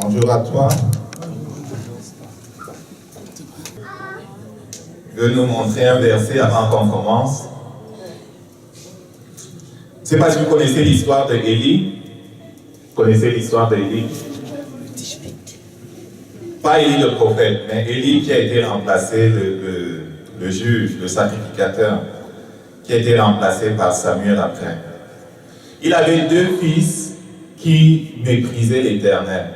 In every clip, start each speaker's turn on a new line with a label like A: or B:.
A: Bonjour à toi. Je veux nous montrer un verset avant qu'on commence. Je ne sais pas si vous connaissez l'histoire d'Élie. Vous connaissez l'histoire d'Élie? Pas Élie le prophète, mais Élie qui a été remplacé, le juge, le sacrificateur, qui a été remplacé par Samuel après. Il avait deux fils qui méprisaient l'Éternel.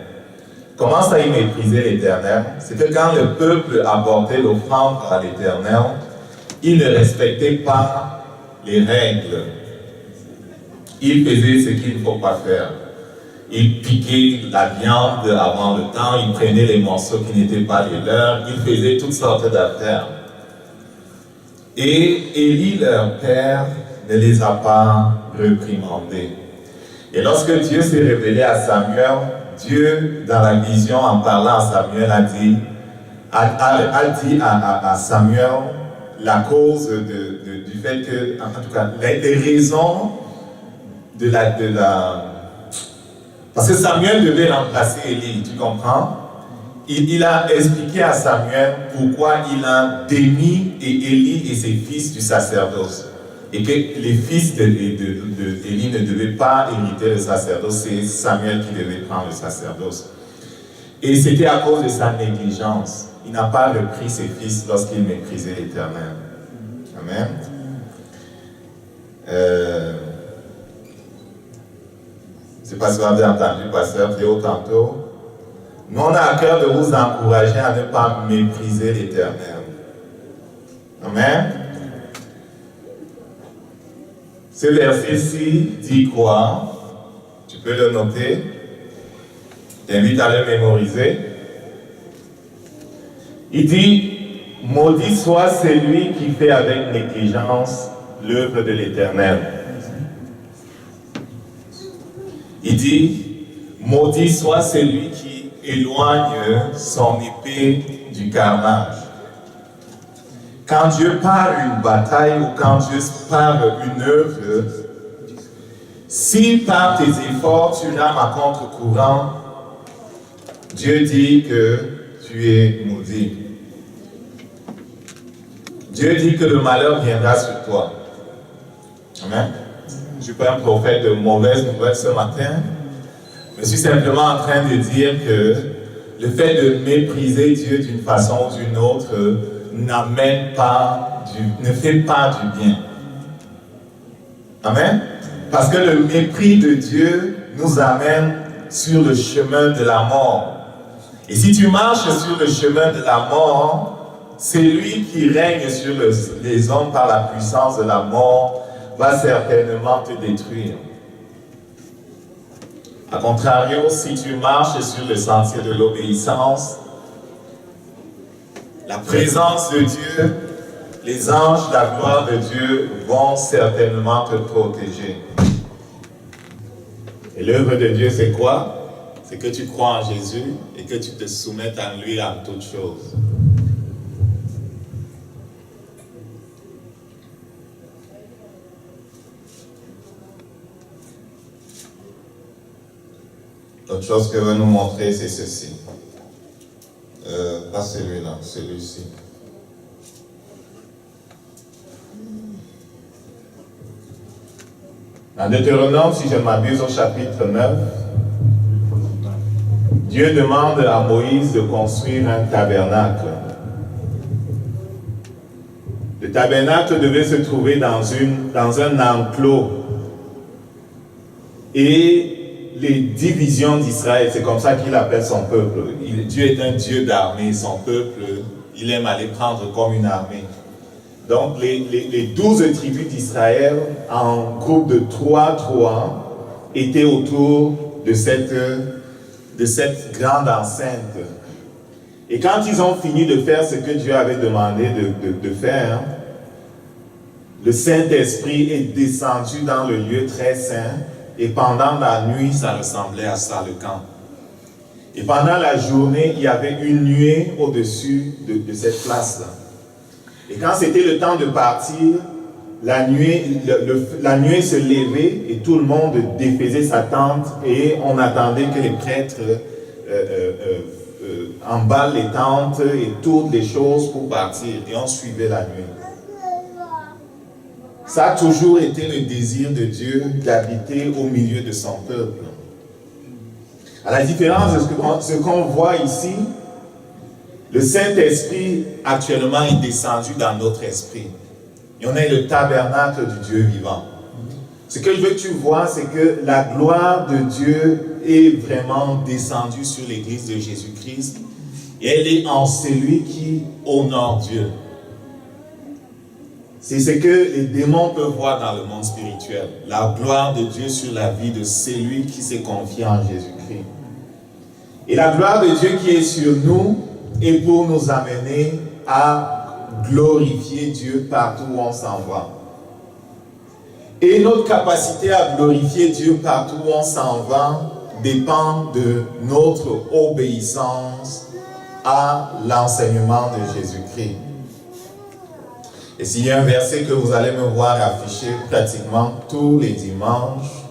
A: Comment ça, ils méprisaient l'Éternel? C'est que quand le peuple apportait l'offrande à l'Éternel, il ne respectait pas les règles. Il faisait ce qu'il ne faut pas faire. Il piquait la viande avant le temps, il prenait les morceaux qui n'étaient pas les leurs, il faisait toutes sortes d'affaires. Et Élie, leur père, ne les a pas réprimandés. Et lorsque Dieu s'est révélé à Samuel, Dieu, dans la vision, en parlant à Samuel, a dit à Samuel la cause du fait que, en tout cas, les raisons de la... Parce que Samuel devait remplacer Élie, tu comprends? Il a expliqué à Samuel pourquoi il a démis Élie et ses fils du sacerdoce. Et que les fils d'Élie ne devaient pas hériter le sacerdoce, c'est Samuel qui devait prendre le sacerdoce. Et c'était à cause de sa négligence. Il n'a pas repris ses fils lorsqu'il méprisait l'Éternel. Amen. Je ne sais pas si vous avez entendu pasteur Théo tantôt. Nous, on a à cœur de vous encourager à ne pas mépriser l'Éternel. Amen. Ce verset-ci dit quoi? Tu peux le noter. Je t'invite à le mémoriser. Il dit, maudit soit celui qui fait avec négligence l'œuvre de l'Éternel. Il dit, maudit soit celui qui éloigne son épée du carnage. Quand Dieu part une bataille ou quand Dieu part une œuvre, si par tes efforts tu rames à contre-courant, Dieu dit que tu es maudit. Dieu dit que le malheur viendra sur toi. Amen. Je ne suis pas un prophète de mauvaises nouvelles ce matin, mais je suis simplement en train de dire que le fait de mépriser Dieu d'une façon ou d'une autre ne fait pas du bien. Amen. Parce que le mépris de Dieu nous amène sur le chemin de la mort. Et si tu marches sur le chemin de la mort, c'est lui qui règne sur les hommes par la puissance de la mort va certainement te détruire. A contrario, si tu marches sur le sentier de l'obéissance, la présence de Dieu, les anges, la gloire de Dieu vont certainement te protéger. Et l'œuvre de Dieu, c'est quoi? C'est que tu crois en Jésus et que tu te soumettes à lui en toutes choses. L'autre chose que veut nous montrer, c'est ceci. Pas celui-là, celui-ci. Dans Deutéronome, si je ne m'abuse, au chapitre 9, Dieu demande à Moïse de construire un tabernacle. Le tabernacle devait se trouver dans un enclos. Et les divisions d'Israël, c'est comme ça qu'il appelle son peuple. Dieu est un Dieu d'armée, son peuple, il aime aller prendre comme une armée. Donc les 12 tribus d'Israël, en groupe de 3, étaient autour de cette grande enceinte. Et quand ils ont fini de faire ce que Dieu avait demandé de faire, le Saint-Esprit est descendu dans le lieu très saint. Et pendant la nuit, ça ressemblait à ça, le camp. Et pendant la journée, il y avait une nuée au-dessus de cette place-là. Et quand c'était le temps de partir, la nuée se levait et tout le monde défaisait sa tente et on attendait que les prêtres emballe les tentes et toutes les choses pour partir. Et on suivait la nuit. Ça a toujours été le désir de Dieu d'habiter au milieu de son peuple. À la différence de ce qu'on voit ici, le Saint-Esprit actuellement est descendu dans notre esprit. Et on est le tabernacle du Dieu vivant. Ce que je veux que tu vois, c'est que la gloire de Dieu est vraiment descendue sur l'Église de Jésus-Christ. Et elle est en celui qui honore Dieu. C'est ce que les démons peuvent voir dans le monde spirituel. La gloire de Dieu sur la vie de celui qui s'est confié en Jésus-Christ. Et la gloire de Dieu qui est sur nous est pour nous amener à glorifier Dieu partout où on s'en va. Et notre capacité à glorifier Dieu partout où on s'en va dépend de notre obéissance à l'enseignement de Jésus-Christ. Et s'il y a un verset que vous allez me voir afficher pratiquement tous les dimanches,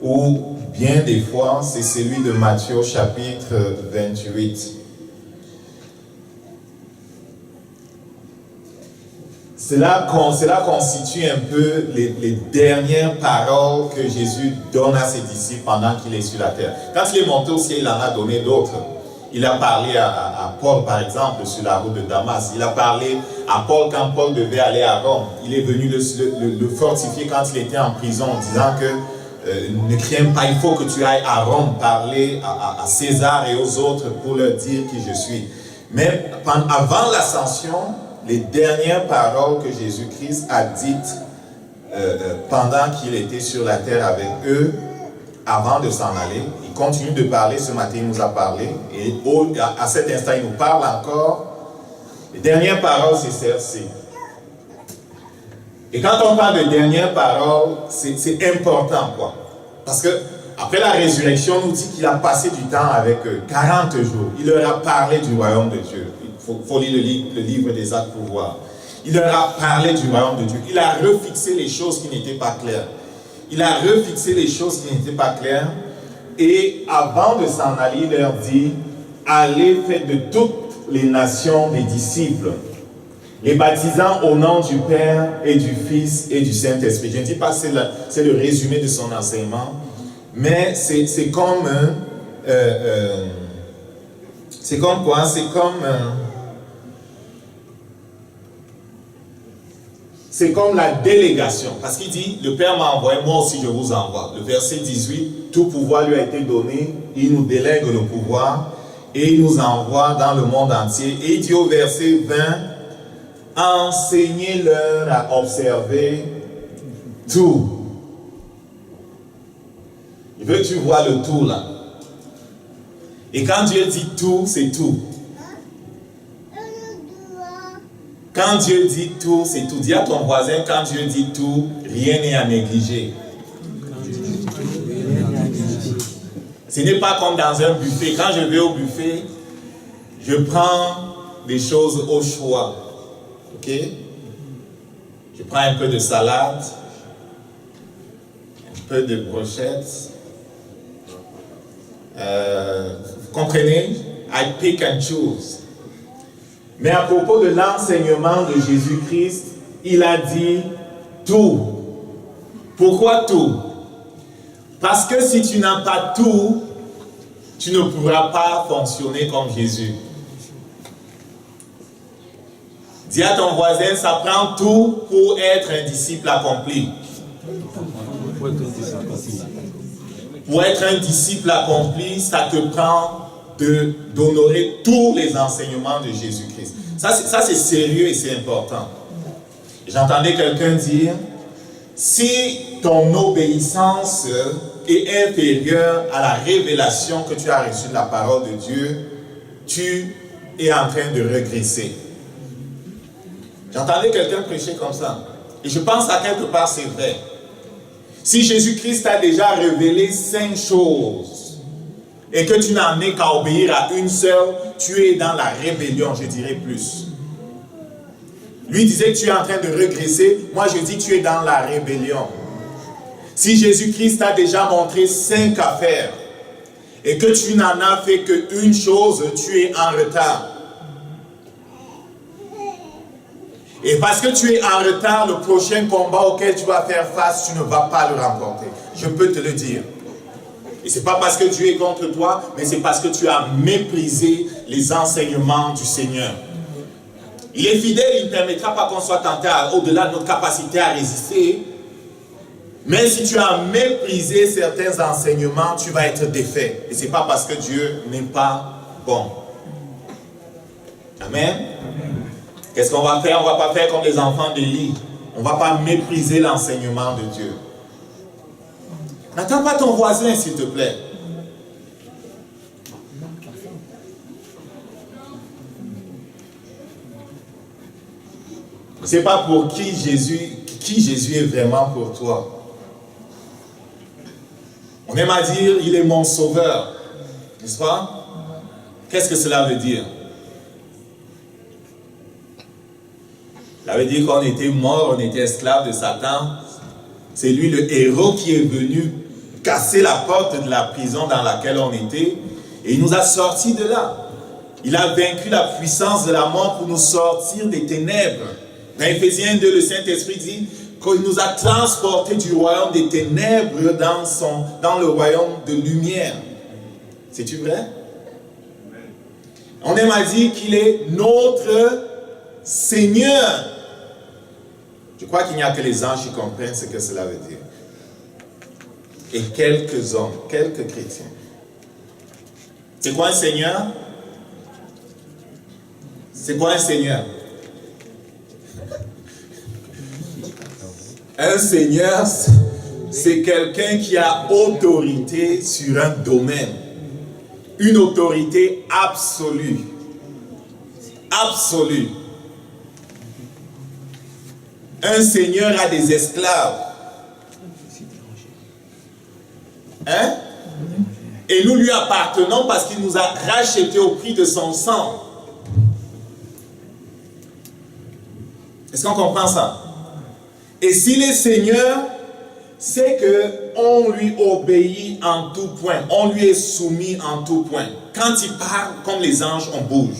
A: ou bien des fois, c'est celui de Matthieu chapitre 28. Cela constitue un peu les dernières paroles que Jésus donne à ses disciples pendant qu'il est sur la terre. Quand il est monté au ciel, il en a donné d'autres. Il a parlé à Paul, par exemple, sur la route de Damas. Il a parlé à Paul quand Paul devait aller à Rome. Il est venu le fortifier quand il était en prison, en disant que ne crains pas, il faut que tu ailles à Rome parler à César et aux autres pour leur dire qui je suis. Mais avant l'ascension, les dernières paroles que Jésus-Christ a dites pendant qu'il était sur la terre avec eux, avant de s'en aller, il continue de parler. Ce matin, il nous a parlé, et à cet instant, il nous parle encore. Les dernières paroles, c'est celle-ci. Et quand on parle de dernières paroles, c'est important, quoi. Parce que après la résurrection, on nous dit qu'il a passé du temps avec eux, 40 jours. Il leur a parlé du royaume de Dieu. Il faut lire le livre des Actes pour voir. Il leur a parlé du royaume de Dieu. Il a refixé les choses qui n'étaient pas claires. Il a refixé les choses qui n'étaient pas claires. Et avant de s'en aller, il leur dit, allez, faites de toutes les nations des disciples, les baptisant au nom du Père et du Fils et du Saint-Esprit. Je ne dis pas que c'est le résumé de son enseignement, mais c'est comme c'est comme quoi? C'est comme la délégation. Parce qu'il dit, le Père m'a envoyé, moi aussi je vous envoie. Le verset 18, tout pouvoir lui a été donné, il nous délègue le pouvoir et il nous envoie dans le monde entier. Et il dit au verset 20, enseignez-leur à observer tout. Il veut que tu vois le tout là. Et quand Dieu dit tout, c'est tout. Quand Dieu dit tout, c'est tout. Dis à ton voisin, quand Dieu dit tout, rien n'est à négliger. Ce n'est pas comme dans un buffet. Quand je vais au buffet, je prends des choses au choix. Ok? Je prends un peu de salade, un peu de brochettes. Vous comprenez? I pick and choose. Mais à propos de l'enseignement de Jésus-Christ, il a dit tout. Pourquoi tout? Parce que si tu n'as pas tout, tu ne pourras pas fonctionner comme Jésus. Dis à ton voisin, ça prend tout pour être un disciple accompli. Pour être un disciple accompli, ça te prend d'honorer tous les enseignements de Jésus-Christ. Ça c'est sérieux et c'est important. J'entendais quelqu'un dire, si ton obéissance est inférieure à la révélation que tu as reçue de la parole de Dieu, tu es en train de régresser. J'entendais quelqu'un prêcher comme ça. Et je pense à quelque part c'est vrai. Si Jésus-Christ t'a déjà révélé 5 choses, et que tu n'en es qu'à obéir à une seule, tu es dans la rébellion, je dirais plus. Lui disait que tu es en train de régresser, moi je dis que tu es dans la rébellion. Si Jésus-Christ t'a déjà montré 5 affaires, et que tu n'en as fait qu'une chose, tu es en retard. Et parce que tu es en retard, le prochain combat auquel tu vas faire face, tu ne vas pas le remporter. Je peux te le dire. Et ce n'est pas parce que Dieu est contre toi, mais c'est parce que tu as méprisé les enseignements du Seigneur. Il est fidèle, il ne permettra pas qu'on soit tenté au-delà de notre capacité à résister. Mais si tu as méprisé certains enseignements, tu vas être défait. Et ce n'est pas parce que Dieu n'est pas bon. Amen. Qu'est-ce qu'on va faire? On ne va pas faire comme les enfants d'Élie. On ne va pas mépriser l'enseignement de Dieu. N'attends pas ton voisin, s'il te plaît. Ce n'est pas pour qui Jésus est vraiment pour toi. On aime à dire, il est mon sauveur. N'est-ce pas? Qu'est-ce que cela veut dire? Ça veut dire qu'on était mort, on était esclave de Satan. C'est lui le héros qui est venu casser la porte de la prison dans laquelle on était. Et il nous a sortis de là. Il a vaincu la puissance de la mort pour nous sortir des ténèbres. Dans Éphésiens 2, le Saint-Esprit dit qu'il nous a transportés du royaume des ténèbres dans le royaume de lumière. C'est-tu vrai? On aime à dire qu'il est notre Seigneur. Je crois qu'il n'y a que les anges qui comprennent ce que cela veut dire. Et quelques hommes, quelques chrétiens. C'est quoi un Seigneur? C'est quoi un Seigneur? Un Seigneur, c'est quelqu'un qui a autorité sur un domaine. Une autorité absolue. Absolue. Un Seigneur a des esclaves. Hein? Et nous lui appartenons parce qu'il nous a rachetés au prix de son sang. Est-ce qu'on comprend ça? Et s'il est Seigneur, c'est qu'on lui obéit en tout point. On lui est soumis en tout point. Quand il parle, comme les anges, on bouge.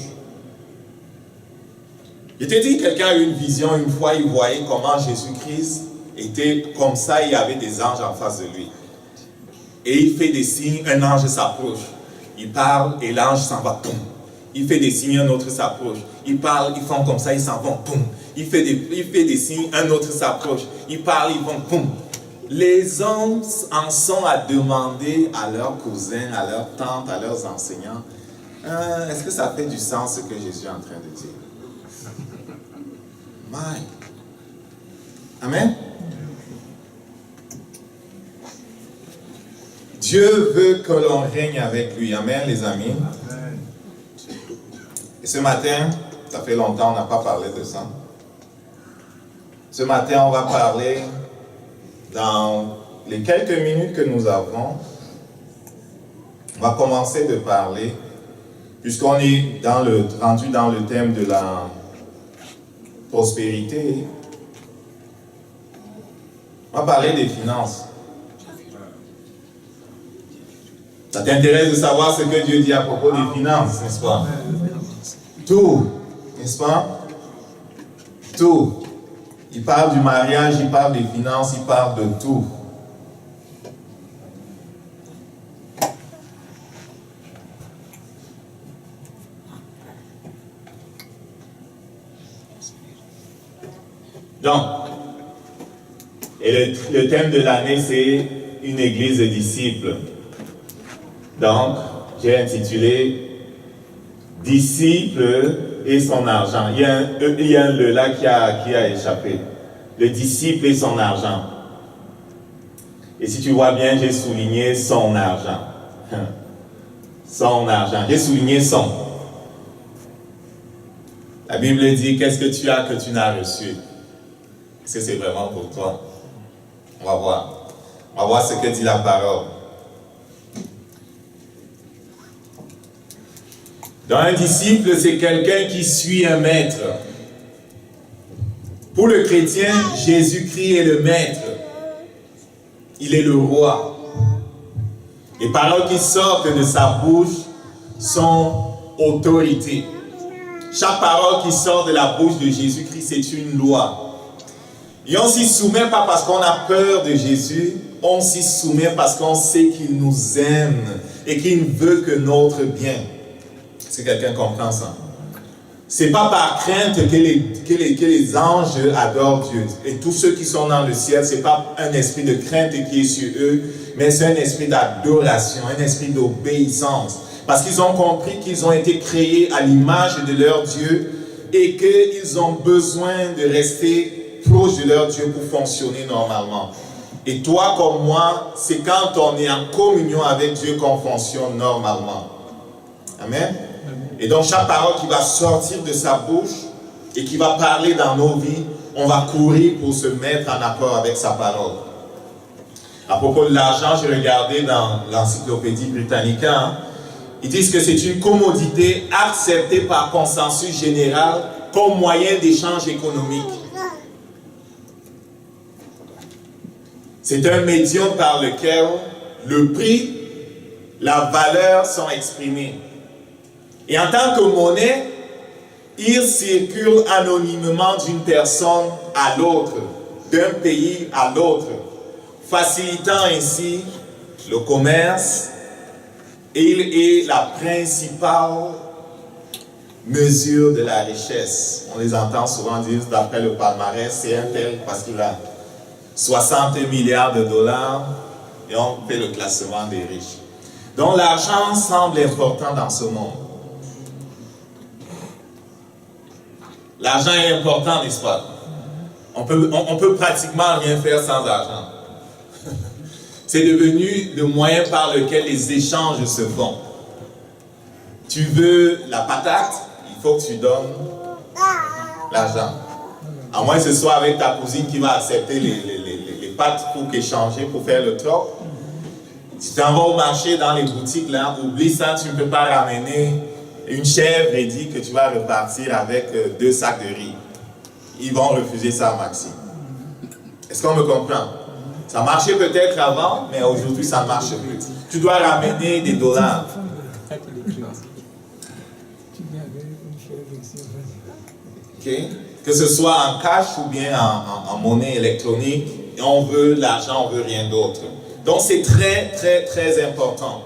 A: Je t'ai dit, quelqu'un a eu une vision une fois, il voyait comment Jésus-Christ était comme ça, il y avait des anges en face de lui. Et il fait des signes, un ange s'approche. Il parle et l'ange s'en va, boum. Il fait des signes, un autre s'approche. Il parle, ils font comme ça, ils s'en vont, boum. Il fait des signes, un autre s'approche. Il parle, ils vont, boum. Les hommes en sont à demander à leurs cousins, à leurs tantes, à leurs enseignants, est-ce que ça fait du sens ce que Jésus est en train de dire? My. Amen. Dieu veut que l'on règne avec lui. Amen, les amis. Et ce matin, ça fait longtemps, on n'a pas parlé de ça. Ce matin, on va parler, dans les quelques minutes que nous avons, on va commencer de parler, puisqu'on est rendu dans le thème de la prospérité. On va parler des finances. Ça t'intéresse de savoir ce que Dieu dit à propos des finances, n'est-ce pas? Tout, n'est-ce pas? Tout. Il parle du mariage, il parle des finances, il parle de tout. Donc, et le thème de l'année, c'est une église de disciples. Donc, j'ai intitulé Disciple et son argent. Il y a un le là qui a échappé. Le disciple et son argent. Et si tu vois bien, j'ai souligné son argent. Son argent. J'ai souligné son. La Bible dit, qu'est-ce que tu as que tu n'as reçu? Est-ce que c'est vraiment pour toi? On va voir. On va voir ce que dit la parole. Dans un disciple, c'est quelqu'un qui suit un maître. Pour le chrétien, Jésus-Christ est le maître. Il est le roi. Les paroles qui sortent de sa bouche sont autorité. Chaque parole qui sort de la bouche de Jésus-Christ, c'est une loi. Et on s'y soumet pas parce qu'on a peur de Jésus, on s'y soumet parce qu'on sait qu'il nous aime et qu'il veut que notre bien. Est-ce que quelqu'un comprend ça? C'est pas par crainte que les anges adorent Dieu. Et tous ceux qui sont dans le ciel, c'est pas un esprit de crainte qui est sur eux, mais c'est un esprit d'adoration, un esprit d'obéissance. Parce qu'ils ont compris qu'ils ont été créés à l'image de leur Dieu et qu'ils ont besoin de rester proches de leur Dieu pour fonctionner normalement. Et toi comme moi, c'est quand on est en communion avec Dieu qu'on fonctionne normalement. Amen. Et donc chaque parole qui va sortir de sa bouche et qui va parler dans nos vies, on va courir pour se mettre en accord avec sa parole. À propos de l'argent, j'ai regardé dans l'encyclopédie Britannica, ils disent que c'est une commodité acceptée par consensus général comme moyen d'échange économique. C'est un médium par lequel le prix, la valeur sont exprimés. Et en tant que monnaie, il circule anonymement d'une personne à l'autre, d'un pays à l'autre, facilitant ainsi le commerce. Et il est la principale mesure de la richesse. On les entend souvent dire, d'après le palmarès, c'est un tel parce qu'il a 60 milliards de dollars et on fait le classement des riches. Donc l'argent semble important dans ce monde. L'argent est important, n'est-ce pas? On peut pratiquement rien faire sans argent. C'est devenu le moyen par lequel les échanges se font. Tu veux la patate, il faut que tu donnes l'argent. À moins que ce soit avec ta cousine qui va accepter les pâtes pour échanger, pour faire le troc. Si tu t'en vas au marché, dans les boutiques, là, oublie ça, tu ne peux pas ramener une chèvre et dire que tu vas repartir avec 2 sacs de riz. Ils vont refuser ça, Maxime. Est-ce qu'on me comprend? Ça marchait peut-être avant, mais aujourd'hui ça ne marche plus. Tu dois ramener des dollars. Okay. Que ce soit en cash ou bien en monnaie électronique, et on veut l'argent, on veut rien d'autre. Donc c'est très très très important.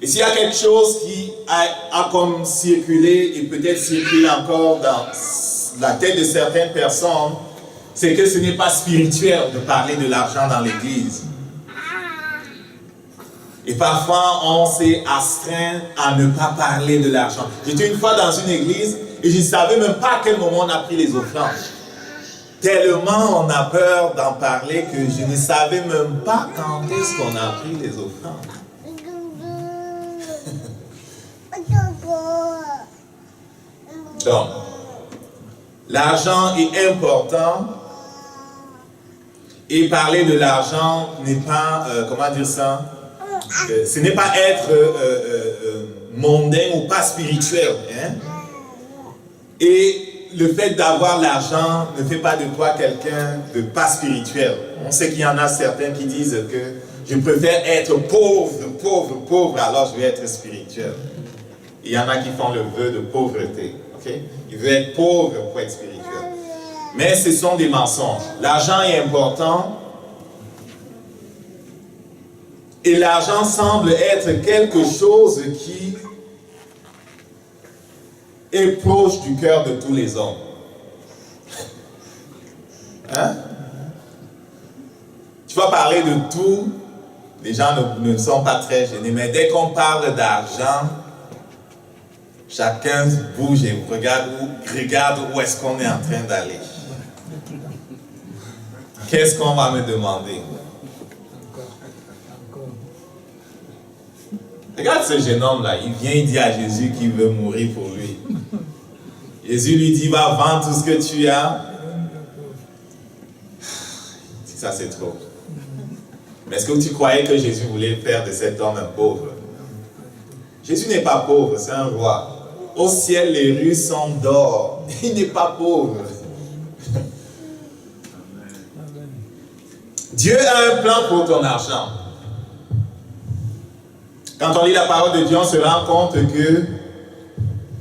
A: Et s'il y a quelque chose qui a comme circulé et peut-être circule encore dans la tête de certaines personnes, c'est que ce n'est pas spirituel de parler de l'argent dans l'église. Et parfois, on s'est astreint à ne pas parler de l'argent. J'étais une fois dans une église et je ne savais même pas à quel moment on a pris les offrandes. Tellement on a peur d'en parler que je ne savais même pas quand est-ce qu'on a pris les offrandes. Donc, l'argent est important. Et parler de l'argent n'est pas, comment dire ça, ce n'est pas être mondain ou pas spirituel. Hein? Et le fait d'avoir l'argent ne fait pas de toi quelqu'un de pas spirituel. On sait qu'il y en a certains qui disent que je préfère être pauvre, alors je vais être spirituel. Il y en a qui font le vœu de pauvreté. Okay? Ils veulent être pauvres pour être spirituel. Mais ce sont des mensonges. L'argent est important. Et l'argent semble être quelque chose qui est proche du cœur de tous les hommes. Hein? Tu vas parler de tout. Les gens ne sont pas très gênés. Mais dès qu'on parle d'argent, chacun bouge et regarde où est-ce qu'on est en train d'aller. Qu'est-ce qu'on va me demander? Regarde ce jeune homme-là, il vient, il dit à Jésus qu'il veut mourir pour lui. Jésus lui dit, va vendre tout ce que tu as. Ça, c'est trop. Mais est-ce que tu croyais que Jésus voulait faire de cet homme un pauvre? Jésus n'est pas pauvre, c'est un roi. Au ciel, les rues sont d'or. Il n'est pas pauvre. Dieu a un plan pour ton argent. Quand on lit la parole de Dieu, on se rend compte que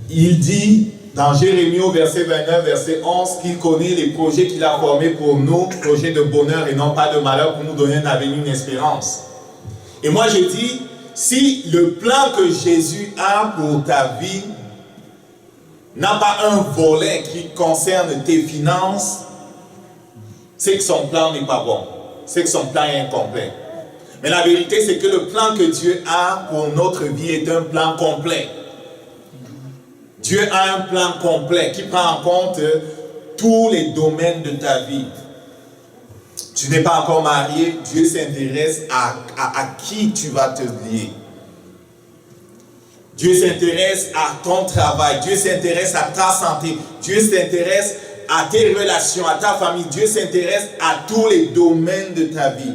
A: il dit dans Jérémie au verset 29, verset 11, qu'il connaît les projets qu'il a formés pour nous, projets de bonheur et non pas de malheur, pour nous donner un avenir, une espérance. Et moi je dis, si le plan que Jésus a pour ta vie n'a pas un volet qui concerne tes finances, c'est que son plan n'est pas bon, c'est que son plan est incomplet. Mais la vérité, c'est que le plan que Dieu a pour notre vie est un plan complet. Dieu a un plan complet qui prend en compte tous les domaines de ta vie. Tu n'es pas encore marié, Dieu s'intéresse à qui tu vas te lier. Dieu s'intéresse à ton travail, Dieu s'intéresse à ta santé, Dieu s'intéresse à tes relations, à ta famille, Dieu s'intéresse à tous les domaines de ta vie.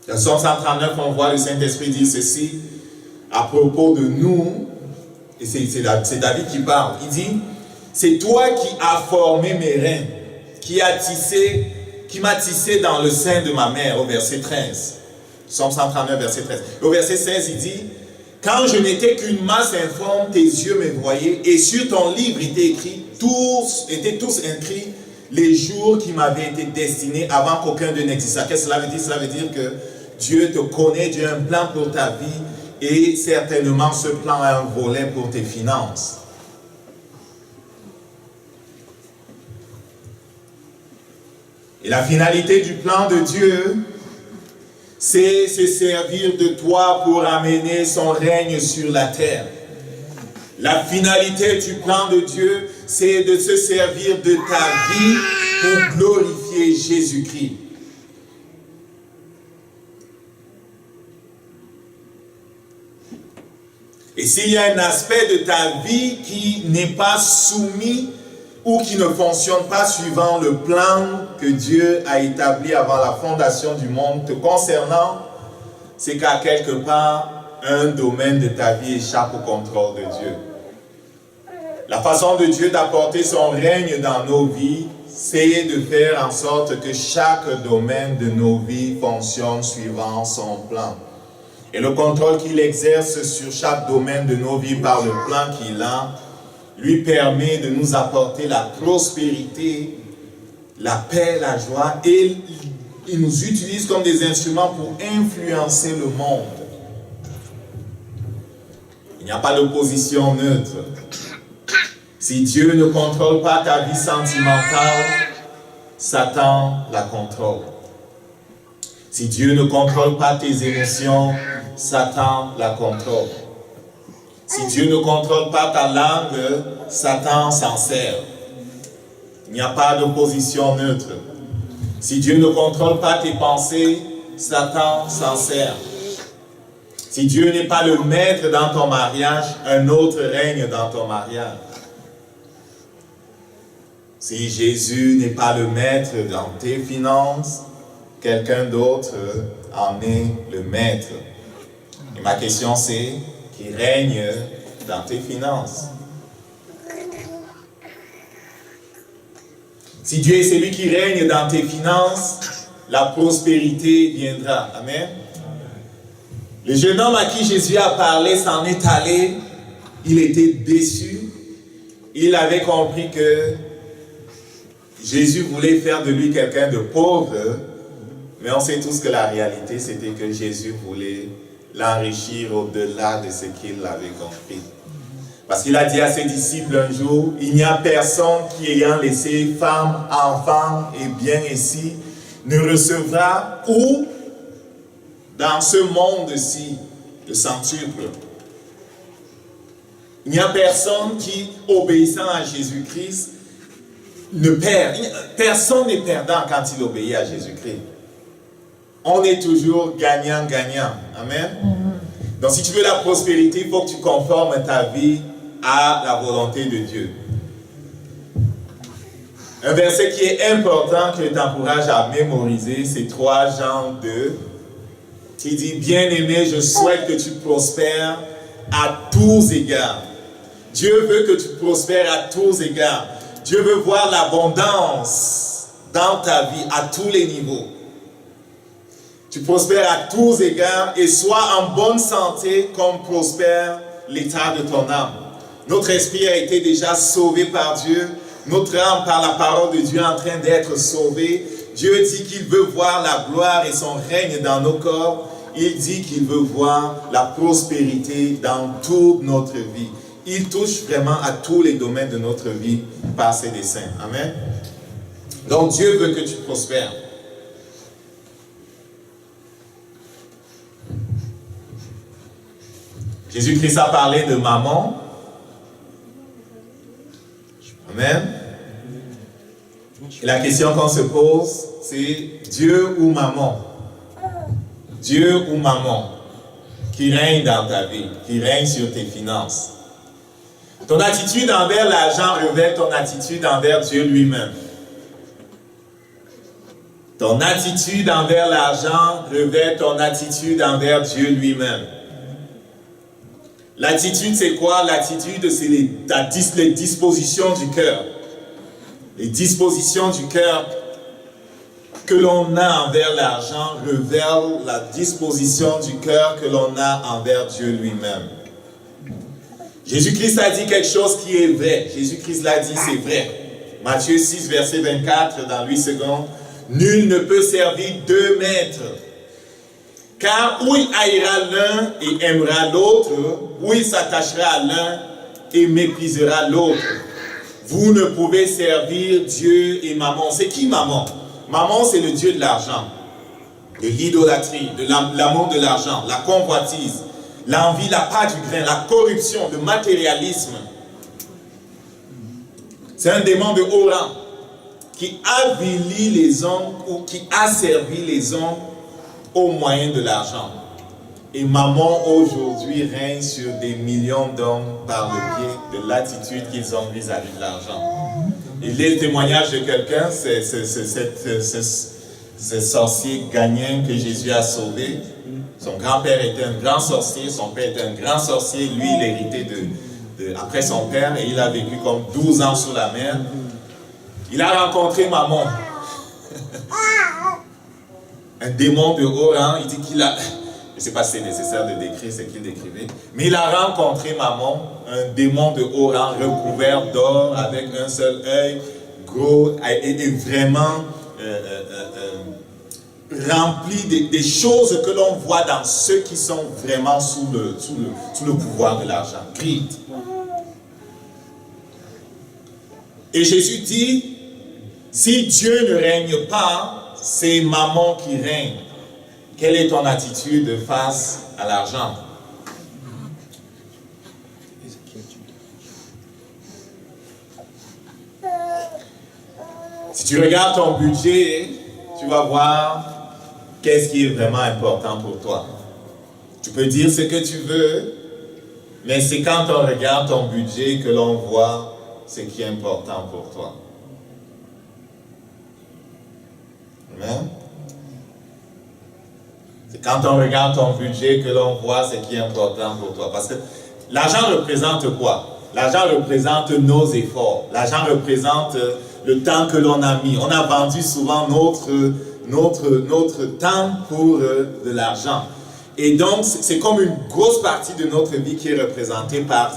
A: Dans Psaume 139, on voit le Saint-Esprit dire ceci à propos de nous, et c'est David qui parle. Il dit, c'est toi qui as formé mes reins, qui m'a tissé dans le sein de ma mère, au verset 13. Psaume 139, verset 13. Au verset 16, il dit, quand je n'étais qu'une masse informe, tes yeux me voyaient, et sur ton livre étaient tous inscrits les jours qui m'avaient été destinés avant qu'aucun d'eux n'existât. Qu'est-ce que cela veut dire? Cela veut dire que Dieu te connaît, Dieu a un plan pour ta vie, et certainement ce plan a un volet pour tes finances. Et la finalité du plan de Dieu, c'est se servir de toi pour amener son règne sur la terre. La finalité du plan de Dieu, c'est de se servir de ta vie pour glorifier Jésus-Christ. Et s'il y a un aspect de ta vie qui n'est pas soumis ou qui ne fonctionne pas suivant le plan que Dieu a établi avant la fondation du monde te concernant, c'est qu'à quelque part, un domaine de ta vie échappe au contrôle de Dieu. La façon de Dieu d'apporter son règne dans nos vies, c'est de faire en sorte que chaque domaine de nos vies fonctionne suivant son plan. Et le contrôle qu'il exerce sur chaque domaine de nos vies par le plan qu'il a, lui permet de nous apporter la prospérité, la paix, la joie, et il nous utilise comme des instruments pour influencer le monde. Il n'y a pas d'opposition neutre. Si Dieu ne contrôle pas ta vie sentimentale, Satan la contrôle. Si Dieu ne contrôle pas tes émotions, Satan la contrôle. Si Dieu ne contrôle pas ta langue, Satan s'en sert. Il n'y a pas d'opposition neutre. Si Dieu ne contrôle pas tes pensées, Satan s'en sert. Si Dieu n'est pas le maître dans ton mariage, un autre règne dans ton mariage. Si Jésus n'est pas le maître dans tes finances, quelqu'un d'autre en est le maître. Et ma question c'est, qui règne dans tes finances? Si Dieu est celui qui règne dans tes finances, la prospérité viendra. Amen. Le jeune homme à qui Jésus a parlé s'en est allé. Il était déçu. Il avait compris que Jésus voulait faire de lui quelqu'un de pauvre. Mais on sait tous que la réalité, c'était que Jésus voulait l'enrichir au-delà de ce qu'il avait compris. Parce qu'il a dit à ses disciples un jour, il n'y a personne qui ayant laissé femme, enfant et bien ici, ne recevra ou dans ce monde-ci le centuple. Il n'y a personne qui, obéissant à Jésus-Christ, ne perd. Personne n'est perdant quand il obéit à Jésus-Christ. On est toujours gagnant-gagnant. Amen. Donc si tu veux la prospérité, il faut que tu conformes ta vie à la volonté de Dieu. Un verset qui est important, que je t'encourage à mémoriser, c'est 3 Jean 2, qui dit, bien-aimé, je souhaite que tu prospères à tous égards. Dieu veut que tu prospères à tous égards. Dieu veut voir l'abondance dans ta vie à tous les niveaux. tu prospères à tous égards et sois en bonne santé comme prospère l'état de ton âme. Notre esprit a été déjà sauvé par Dieu. Notre âme, par la parole de Dieu, est en train d'être sauvée. Dieu dit qu'il veut voir la gloire et son règne dans nos corps. Il dit qu'il veut voir la prospérité dans toute notre vie. Il touche vraiment à tous les domaines de notre vie par ses desseins. Amen. Donc Dieu veut que tu prospères. Jésus-Christ a parlé de maman. Amen. Et la question qu'on se pose, c'est Dieu ou maman? Dieu ou maman qui règne dans ta vie, qui règne sur tes finances. Ton attitude envers l'argent révèle ton attitude envers Dieu lui-même. Ton attitude envers l'argent révèle ton attitude envers Dieu lui-même. L'attitude, c'est quoi? L'attitude, c'est les dispositions du cœur. Les dispositions du cœur que l'on a envers l'argent révèlent la disposition du cœur que l'on a envers Dieu lui-même. Jésus-Christ a dit quelque chose qui est vrai. Jésus-Christ l'a dit, c'est vrai. Matthieu 6, verset 24, dans 8 secondes. Nul ne peut servir deux maîtres. Car ou il haïra l'un et aimera l'autre, ou il s'attachera à l'un et méprisera l'autre. Vous ne pouvez servir Dieu et maman. C'est qui maman? Maman, c'est le Dieu de l'argent, de l'idolâtrie, de l'amour de l'argent, la convoitise, l'envie, la part du grain, la corruption, le matérialisme. C'est un démon de haut rang qui avilit les hommes ou qui asservit les hommes au moyen de l'argent. Et maman aujourd'hui règne sur des millions d'hommes par le biais de l'attitude qu'ils ont vis-à-vis de l'argent. Et les témoignages de quelqu'un, c'est ce sorcier gagnant que Jésus a sauvé. Son grand-père était un grand sorcier, son père était un grand sorcier. Lui, il héritait après son père et il a vécu comme 12 ans sous la mer. Il a rencontré maman. Un démon de haut rang, il dit qu'il a... Je ne sais pas si c'est nécessaire de décrire ce qu'il décrivait, mais il a rencontré maman, un démon de haut rang recouvert d'or avec un seul œil, gros, et vraiment rempli des choses que l'on voit dans ceux qui sont vraiment sous le pouvoir de l'argent. Greed. Et Jésus dit, si Dieu ne règne pas, c'est maman qui règne. Quelle est ton attitude face à l'argent? Si tu regardes ton budget, tu vas voir qu'est-ce qui est vraiment important pour toi. Tu peux dire ce que tu veux, mais c'est quand on regarde ton budget que l'on voit ce qui est important pour toi. Amen. C'est quand on regarde ton budget que l'on voit ce qui est important pour toi. Parce que l'argent représente quoi? L'argent représente nos efforts. L'argent représente le temps que l'on a mis. On a vendu souvent notre temps pour de l'argent. Et donc, c'est comme une grosse partie de notre vie qui est représentée par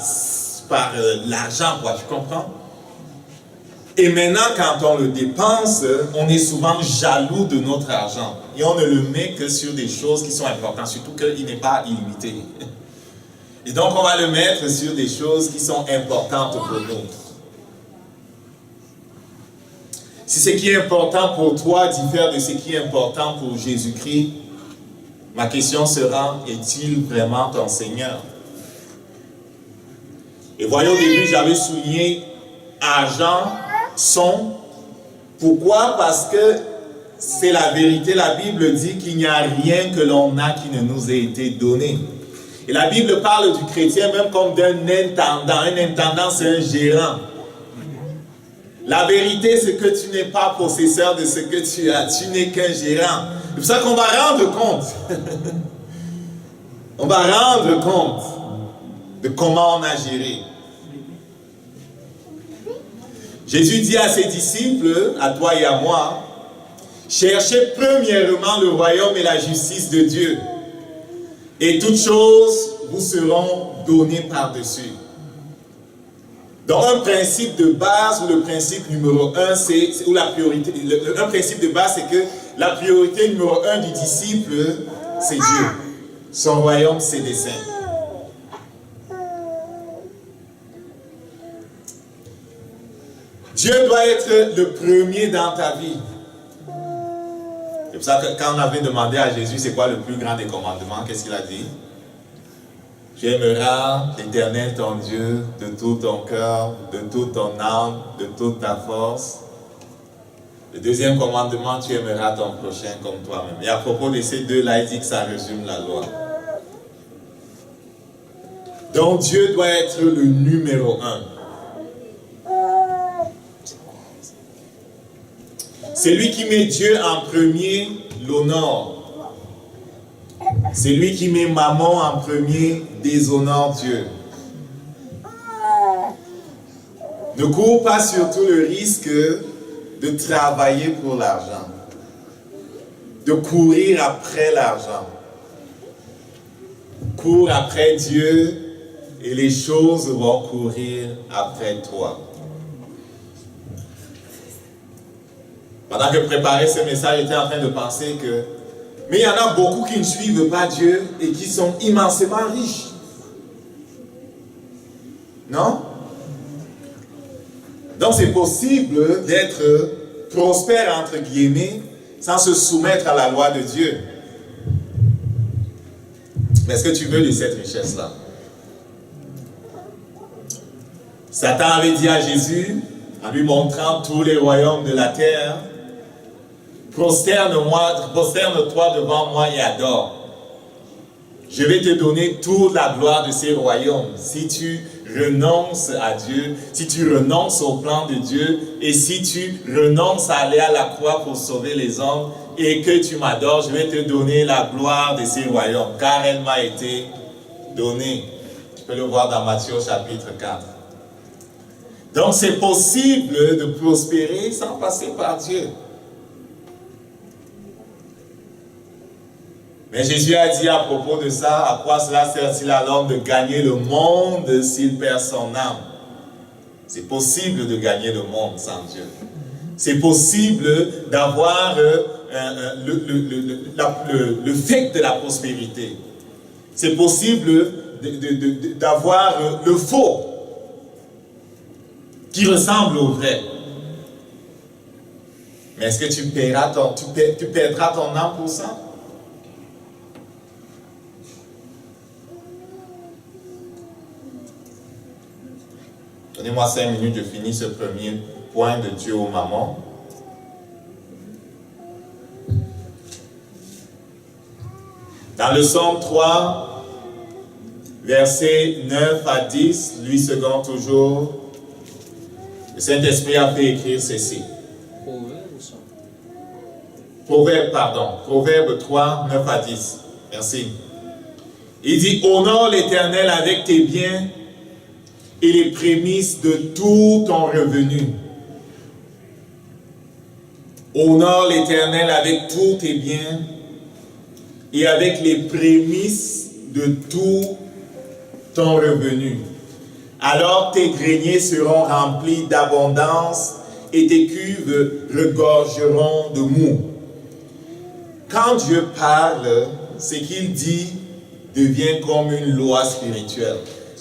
A: l'argent, quoi. Tu comprends? Et maintenant, quand on le dépense, on est souvent jaloux de notre argent. Et on ne le met que sur des choses qui sont importantes, surtout qu'il n'est pas illimité. Et donc, on va le mettre sur des choses qui sont importantes pour nous. Si ce qui est important pour toi diffère de ce qui est important pour Jésus-Christ, ma question sera, est-il vraiment ton Seigneur? Et voyons, au début, j'avais souligné argent, son. Pourquoi? Parce que c'est la vérité. La Bible dit qu'il n'y a rien que l'on a qui ne nous ait été donné. Et la Bible parle du chrétien même comme d'un intendant. Un intendant, c'est un gérant. La vérité, c'est que tu n'es pas possesseur de ce que tu as. Tu n'es qu'un gérant. C'est pour ça qu'on va rendre compte. On va rendre compte de comment on a géré. Jésus dit à ses disciples, à toi et à moi, Cherchez premièrement le royaume et la justice de Dieu. Et toutes choses vous seront données par-dessus. Donc un principe de base, ou le principe numéro un, un principe de base, c'est que la priorité numéro un du disciple, c'est Dieu. Son royaume, ses desseins. Dieu doit être le premier dans ta vie. C'est pour ça que quand on avait demandé à Jésus c'est quoi le plus grand des commandements, qu'est-ce qu'il a dit? Tu aimeras l'Éternel ton Dieu de tout ton cœur, de toute ton âme, de toute ta force. Le deuxième commandement, tu aimeras ton prochain comme toi-même. Et à propos de ces deux-là, il dit que ça résume la loi. Donc Dieu doit être le numéro un. Celui qui met Dieu en premier l'honore. Celui qui met maman en premier déshonore Dieu. Ne cours pas surtout le risque de travailler pour l'argent, de courir après l'argent. Cours après Dieu et les choses vont courir après toi. Pendant que je préparais ce message, j'étais en train de penser que mais il y en a beaucoup qui ne suivent pas Dieu et qui sont immensément riches. Non? Donc c'est possible d'être prospère entre guillemets sans se soumettre à la loi de Dieu. Mais est-ce que tu veux de cette richesse-là? Satan avait dit à Jésus, en lui montrant tous les royaumes de la terre, prosterne-toi devant moi et adore. Je vais te donner toute la gloire de ces royaumes. Si tu renonces à Dieu, si tu renonces au plan de Dieu, et si tu renonces à aller à la croix pour sauver les hommes, et que tu m'adores, je vais te donner la gloire de ces royaumes, car elle m'a été donnée. Tu peux le voir dans Matthieu chapitre 4. Donc c'est possible de prospérer sans passer par Dieu. Mais Jésus a dit à propos de ça, à quoi cela sert-il à l'homme de gagner le monde s'il perd son âme? C'est possible de gagner le monde sans Dieu. C'est possible d'avoir le fait de la prospérité. C'est possible d'avoir le faux qui ressemble au vrai. Mais est-ce que tu perdras ton âme pour ça? Donnez-moi 5 minutes, je finis ce premier point de Dieu aux mamans. Dans le Psaume 3, versets 9 à 10, lui second toujours, le Saint-Esprit a fait écrire ceci. Proverbe 3, 9 à 10. Merci. Il dit, honore l'Éternel avec tes biens et les prémices de tout ton revenu. Honore l'Éternel avec tous tes biens et avec les prémices de tout ton revenu. Alors tes greniers seront remplis d'abondance et tes cuves regorgeront de mou. Quand Dieu parle, ce qu'il dit devient comme une loi spirituelle.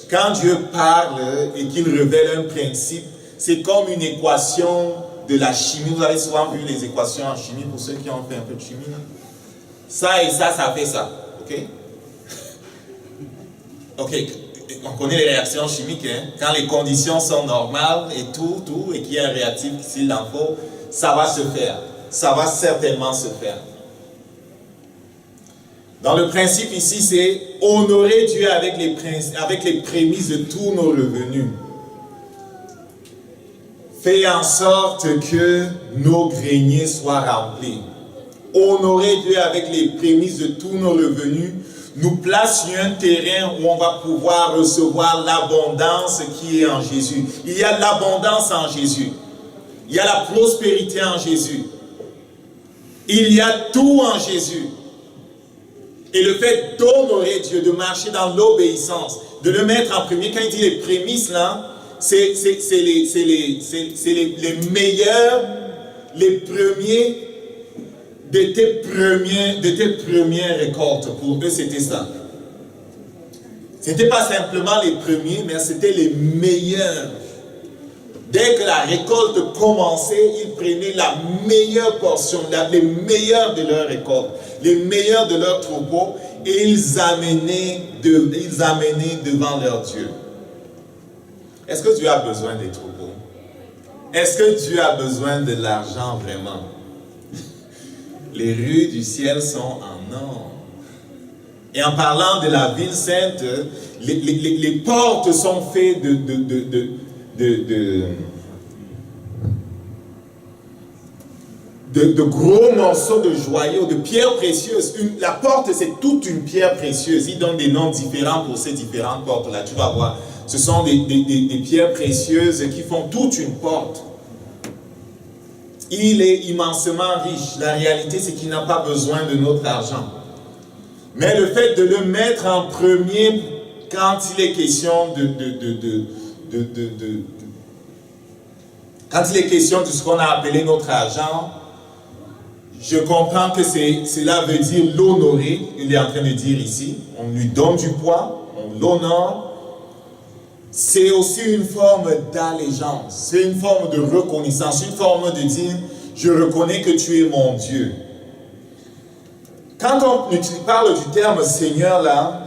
A: Quand Dieu parle et qu'il révèle un principe, c'est comme une équation de la chimie. Vous avez souvent vu les équations en chimie, pour ceux qui ont fait un peu de chimie. Là. Ça et ça, ça fait ça. Ok? Ok, on connaît les réactions chimiques. Hein? Quand les conditions sont normales et et qu'il y a un réactif s'il en faut, ça va se faire. Ça va certainement se faire. Dans le principe ici, c'est honorer Dieu avec les prémices de tous nos revenus. Fais en sorte que nos greniers soient remplis. Honorer Dieu avec les prémices de tous nos revenus nous place sur un terrain où on va pouvoir recevoir l'abondance qui est en Jésus. Il y a l'abondance en Jésus. Il y a la prospérité en Jésus. Il y a tout en Jésus. Et le fait d'honorer Dieu, de marcher dans l'obéissance, de le mettre en premier, quand il dit les prémices là, c'est les meilleurs, les premiers de tes premières récoltes. Pour eux, c'était ça. Ce n'était pas simplement les premiers, mais c'était les meilleurs. Dès que la récolte commençait, ils prenaient la meilleure portion, les meilleurs de leur récolte, les meilleurs de leur troupeau, et ils amenaient devant leur Dieu. Est-ce que Dieu a besoin des troupeaux? Est-ce que Dieu a besoin de l'argent vraiment? Les rues du ciel sont en or. Et en parlant de la ville sainte, les portes sont faites de gros morceaux de joyaux, de pierres précieuses. La porte, c'est toute une pierre précieuse. Ils donnent des noms différents pour ces différentes portes-là. Tu vas voir. Ce sont des pierres précieuses qui font toute une porte. Il est immensément riche. La réalité, c'est qu'il n'a pas besoin de notre argent. Mais le fait de le mettre en premier quand il est question quand il est question de ce qu'on a appelé notre argent, je comprends que cela veut dire l'honorer. Il est en train de dire ici, on lui donne du poids, on l'honore. C'est aussi une forme d'allégeance, c'est une forme de reconnaissance, une forme de dire, je reconnais que tu es mon Dieu. Quand on parle du terme Seigneur là,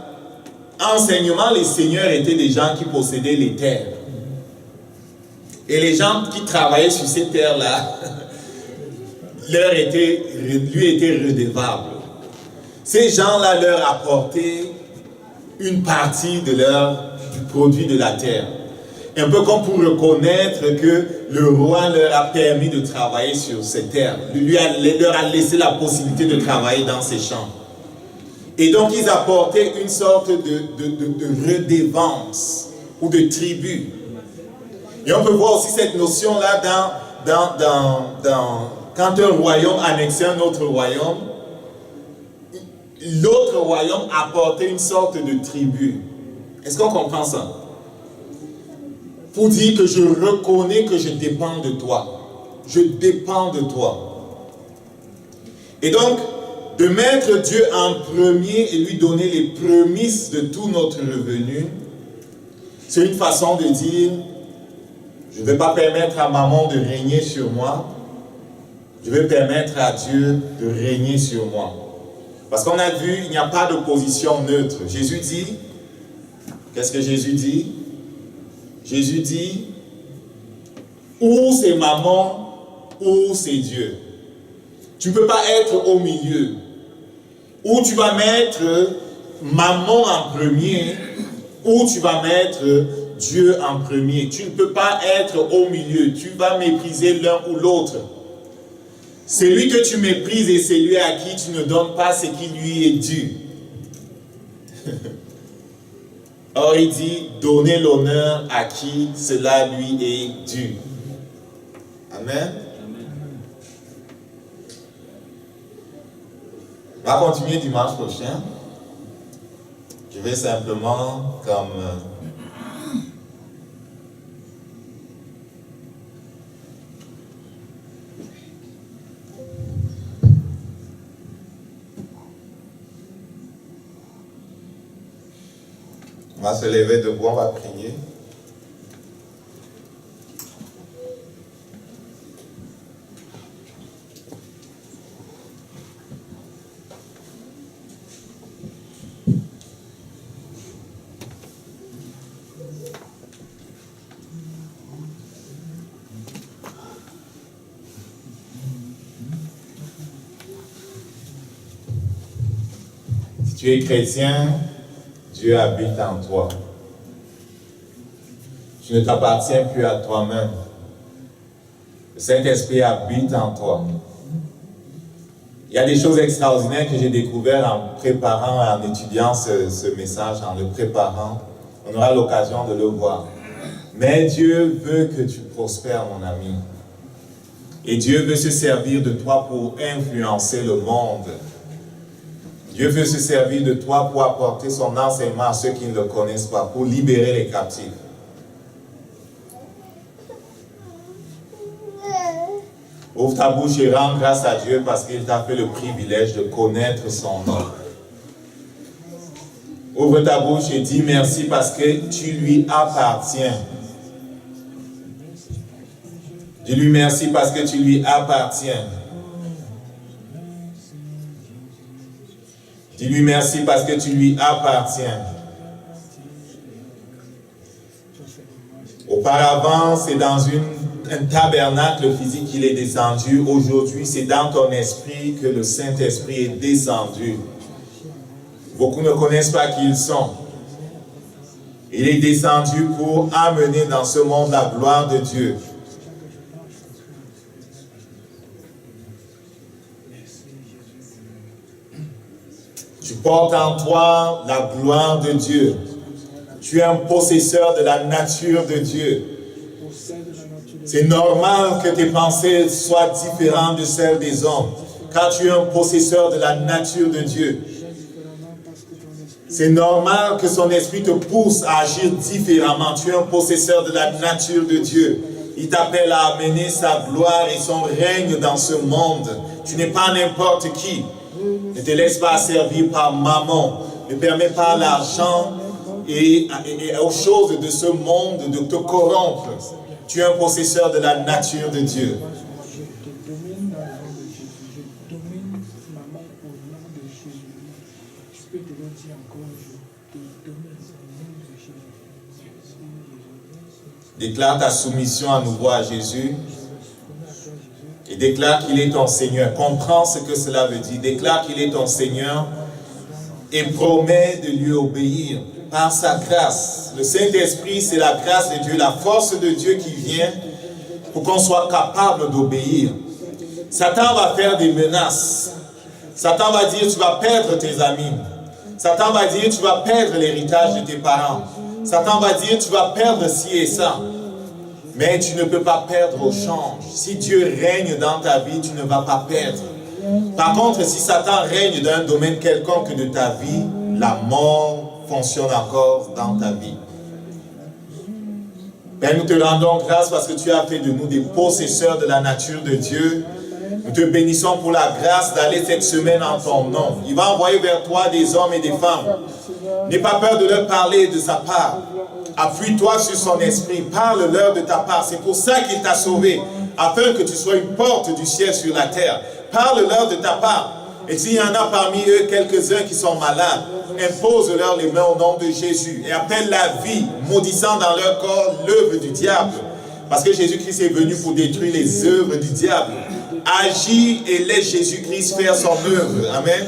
A: enseignement, les seigneurs étaient des gens qui possédaient les terres. Et les gens qui travaillaient sur ces terres-là, lui étaient redevables. Ces gens-là leur apportaient une partie du produit de la terre. Un peu comme pour reconnaître que le roi leur a permis de travailler sur ces terres. Leur a laissé la possibilité de travailler dans ces champs. Et donc ils apportaient une sorte de redevance ou de tribut. Et on peut voir aussi cette notion-là quand un royaume annexait un autre royaume, l'autre royaume apportait une sorte de tribut. Est-ce qu'on comprend ça? Pour dire que je reconnais que je dépends de toi. Je dépends de toi. Et donc, de mettre Dieu en premier et lui donner les prémices de tout notre revenu, c'est une façon de dire, je ne vais pas permettre à maman de régner sur moi, je vais permettre à Dieu de régner sur moi. Parce qu'on a vu, il n'y a pas d'opposition neutre. Jésus dit, qu'est-ce que Jésus dit? Jésus dit, ou c'est maman, ou c'est Dieu. Tu ne peux pas être au milieu. Ou tu vas mettre maman en premier, ou tu vas mettre Dieu en premier. Tu ne peux pas être au milieu. Tu vas mépriser l'un ou l'autre. Celui que tu méprises et celui à qui tu ne donnes pas ce qui lui est dû. Or, il dit, donnez l'honneur à qui cela lui est dû. Amen. On va continuer dimanche prochain. Je vais simplement on va se lever debout, on va prier. Si tu es chrétien, Dieu habite en toi. Tu ne t'appartiens plus à toi-même. Le Saint-Esprit habite en toi. Il y a des choses extraordinaires que j'ai découvertes en préparant, en étudiant ce message, en le préparant. On aura l'occasion de le voir. Mais Dieu veut que tu prospères, mon ami. Et Dieu veut se servir de toi pour influencer le monde. Dieu veut se servir de toi pour apporter son enseignement à ceux qui ne le connaissent pas, pour libérer les captifs. Ouvre ta bouche et rends grâce à Dieu parce qu'il t'a fait le privilège de connaître son nom. Ouvre ta bouche et dis merci parce que tu lui appartiens. Dis-lui merci parce que tu lui appartiens. Dis-lui merci parce que tu lui appartiens. Auparavant, c'est dans un tabernacle physique qu'il est descendu. Aujourd'hui, c'est dans ton esprit que le Saint-Esprit est descendu. Beaucoup ne connaissent pas qui ils sont. Il est descendu pour amener dans ce monde la gloire de Dieu. Tu portes en toi la gloire de Dieu. Tu es un possesseur de la nature de Dieu. C'est normal que tes pensées soient différentes de celles des hommes, car tu es un possesseur de la nature de Dieu. C'est normal que son esprit te pousse à agir différemment. Tu es un possesseur de la nature de Dieu. Il t'appelle à amener sa gloire et son règne dans ce monde. Tu n'es pas n'importe qui. Ne te laisse pas servir par maman. Ne permets pas à l'argent et aux choses de ce monde de te corrompre. Tu es un possesseur de la nature de Dieu. Déclare ta soumission à nouveau à Jésus. Et déclare qu'il est ton Seigneur. Comprends ce que cela veut dire. Déclare qu'il est ton Seigneur et promets de lui obéir par sa grâce. Le Saint-Esprit, c'est la grâce de Dieu, la force de Dieu qui vient pour qu'on soit capable d'obéir. Satan va faire des menaces. Satan va dire tu vas perdre tes amis. Satan va dire tu vas perdre l'héritage de tes parents. Satan va dire tu vas perdre ci et ça. Mais tu ne peux pas perdre au change. Si Dieu règne dans ta vie, tu ne vas pas perdre. Par contre, si Satan règne dans un domaine quelconque de ta vie, la mort fonctionne encore dans ta vie. Père, nous te rendons grâce parce que tu as fait de nous des possesseurs de la nature de Dieu. Nous te bénissons pour la grâce d'aller cette semaine en ton nom. Il va envoyer vers toi des hommes et des femmes. N'aie pas peur de leur parler de sa part. Appuie-toi sur son esprit. Parle-leur de ta part. C'est pour ça qu'il t'a sauvé. Afin que tu sois une porte du ciel sur la terre. Parle-leur de ta part. Et s'il y en a parmi eux quelques-uns qui sont malades, impose-leur les mains au nom de Jésus. Et appelle la vie, maudissant dans leur corps l'œuvre du diable. Parce que Jésus-Christ est venu pour détruire les œuvres du diable. Agis et laisse Jésus-Christ faire son œuvre. Amen.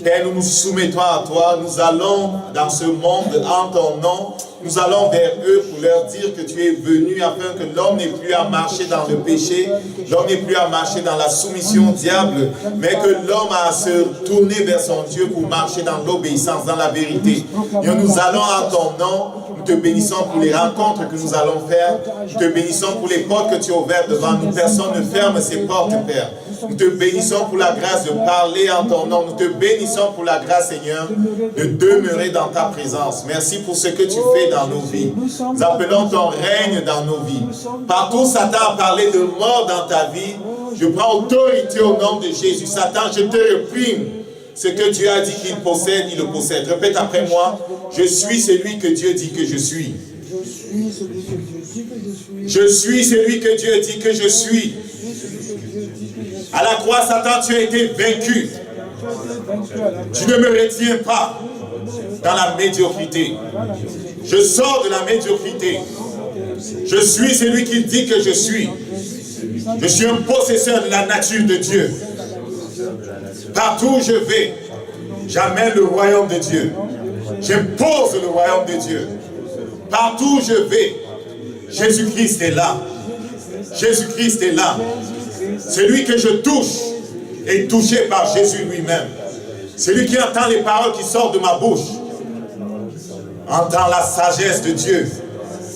A: Père, nous nous soumettons à toi. Nous allons dans ce monde en ton nom. Nous allons vers eux pour leur dire que tu es venu afin que l'homme n'ait plus à marcher dans le péché, l'homme n'ait plus à marcher dans la soumission au diable, mais que l'homme a à se tourner vers son Dieu pour marcher dans l'obéissance, dans la vérité. Et nous allons en ton nom. Nous te bénissons pour les rencontres que nous allons faire. Nous te bénissons pour les portes que tu as ouvertes devant nous. Personne ne ferme ces portes, Père. Nous te bénissons pour la grâce de parler en ton nom. Nous te bénissons pour la grâce, Seigneur, de demeurer dans ta présence. Merci pour ce que tu fais dans nos vies. Nous appelons ton règne dans nos vies. Partout, Satan a parlé de mort dans ta vie. Je prends autorité au nom de Jésus. Satan, je te réprime. Ce que Dieu a dit qu'il possède, il le possède. Répète après moi. Je suis celui que Dieu dit que je suis. Je suis celui que Dieu dit que je suis. À la croix, Satan, tu as été vaincu. Tu ne me retiens pas dans la médiocrité. Je sors de la médiocrité. Je suis celui qui dit que je suis. Je suis un possesseur de la nature de Dieu. Partout où je vais, j'amène le royaume de Dieu. J'impose le royaume de Dieu. Partout où je vais, Jésus-Christ est là. Jésus-Christ est là. Celui que je touche est touché par Jésus lui-même. Celui qui entend les paroles qui sortent de ma bouche entend la sagesse de Dieu,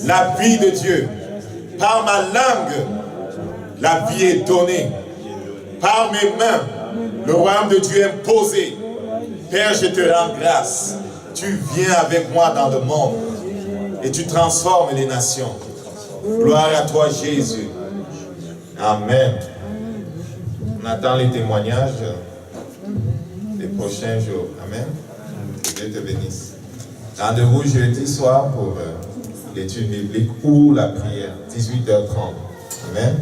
A: la vie de Dieu. Par ma langue, La vie est donnée. Par mes mains, le royaume de Dieu est posé. Père, je te rends grâce. Tu viens avec moi dans le monde et tu transformes les nations. Gloire à toi, Jésus. Amen. On attend les témoignages les prochains jours. Amen. Que Dieu te bénisse. Rendez-vous jeudi soir pour l'étude biblique ou la prière, 18h30. Amen.